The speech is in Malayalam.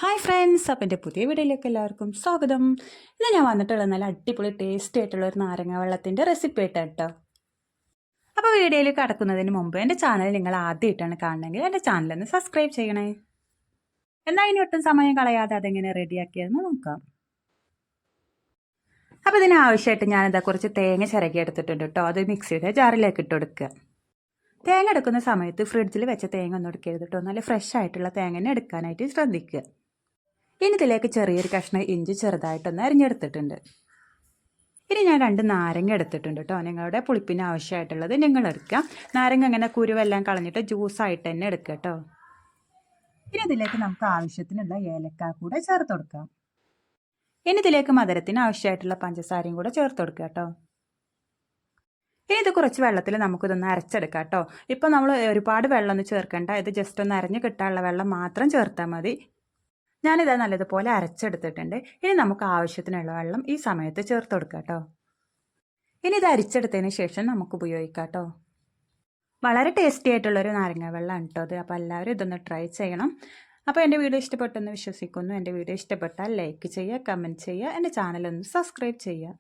ഹായ് ഫ്രണ്ട്സ്, അപ്പം എൻ്റെ പുതിയ വീഡിയോയിലേക്ക് എല്ലാവർക്കും സ്വാഗതം. ഇന്ന് ഞാൻ വന്നിട്ടുള്ളത് നല്ല അടിപൊളി ടേസ്റ്റി ആയിട്ടുള്ള ഒരു നാരങ്ങ വെള്ളത്തിൻ്റെ റെസിപ്പി ആയിട്ടാണ് കേട്ടോ. അപ്പോൾ വീഡിയോയിൽ കടക്കുന്നതിന് മുമ്പ് എൻ്റെ ചാനൽ നിങ്ങൾ ആദ്യമായിട്ടാണ് കാണണമെങ്കിൽ എൻ്റെ ചാനലൊന്ന് സബ്സ്ക്രൈബ് ചെയ്യണേ. എന്നാൽ ഇനി ഒട്ടും സമയം കളയാതെ അതെങ്ങനെ റെഡിയാക്കിയതെന്ന് നോക്കാം. അപ്പോൾ ഇതിന് ആവശ്യമായിട്ട് ഞാനിതാ കുറച്ച് തേങ്ങ ചിരകി എടുത്തിട്ടുണ്ട് കേട്ടോ. അത് മിക്സിയുടെ ജാറിലേക്ക് ഇട്ട് കൊടുക്കുക. തേങ്ങ എടുക്കുന്ന സമയത്ത് ഫ്രിഡ്ജിൽ വെച്ച തേങ്ങ ഒന്നും എടുക്കരുത് കേട്ടോ. നല്ല ഫ്രഷ് ആയിട്ടുള്ള തേങ്ങ എടുക്കാനായിട്ട് ശ്രദ്ധിക്കുക. ഇനി ഇതിലേക്ക് ചെറിയൊരു കഷ്ണം ഇഞ്ചി ചെറുതായിട്ടൊന്ന് അരിഞ്ഞെടുത്തിട്ടുണ്ട്. ഇനി ഞാൻ 2 നാരങ്ങ എടുത്തിട്ടുണ്ട് കേട്ടോ. നിങ്ങളുടെ പുളിപ്പിന് ആവശ്യമായിട്ടുള്ളത് നിങ്ങൾ എടുക്കുക. നാരങ്ങ അങ്ങനെ കുരുവെല്ലാം കളഞ്ഞിട്ട് ജ്യൂസായിട്ട് തന്നെ എടുക്കുക കേട്ടോ. ഇനി ഇതിലേക്ക് നമുക്ക് ആവശ്യത്തിനുള്ള ഏലക്ക കൂടെ ചേർത്ത് കൊടുക്കാം. ഇനി ഇതിലേക്ക് മധുരത്തിന് ആവശ്യമായിട്ടുള്ള പഞ്ചസാരയും കൂടെ ചേർത്ത് കൊടുക്കുക കേട്ടോ. ഇനി ഇത് കുറച്ച് വെള്ളത്തിൽ നമുക്കിതൊന്ന് അരച്ചെടുക്കാം കേട്ടോ. ഇപ്പം നമ്മൾ ഒരുപാട് വെള്ളമൊന്നും ചേർക്കേണ്ട. ഇത് ജസ്റ്റ് ഒന്ന് അരഞ്ഞ് കിട്ടാനുള്ള വെള്ളം മാത്രം ചേർത്താൽ മതി. ഞാനിത് നല്ലതുപോലെ അരച്ചെടുത്തിട്ടുണ്ട്. ഇനി നമുക്ക് ആവശ്യത്തിനുള്ള വെള്ളം ഈ സമയത്ത് ചേർത്ത് കൊടുക്കാം കേട്ടോ. ഇനി ഇത് അരിച്ചെടുത്തതിന് ശേഷം നമുക്ക് ഉപയോഗിക്കാം കേട്ടോ. വളരെ ടേസ്റ്റി ആയിട്ടുള്ളൊരു നാരങ്ങ വെള്ളമാണ് കേട്ടോ അത്. അപ്പോൾ എല്ലാവരും ഇതൊന്ന് ട്രൈ ചെയ്യണം. അപ്പോൾ എൻ്റെ വീഡിയോ ഇഷ്ടപ്പെട്ടെന്ന് വിശ്വസിക്കുന്നു. എൻ്റെ വീഡിയോ ഇഷ്ടപ്പെട്ടാൽ ലൈക്ക് ചെയ്യുക, കമൻറ്റ് ചെയ്യുക, എൻ്റെ ചാനലൊന്ന് സബ്സ്ക്രൈബ് ചെയ്യുക.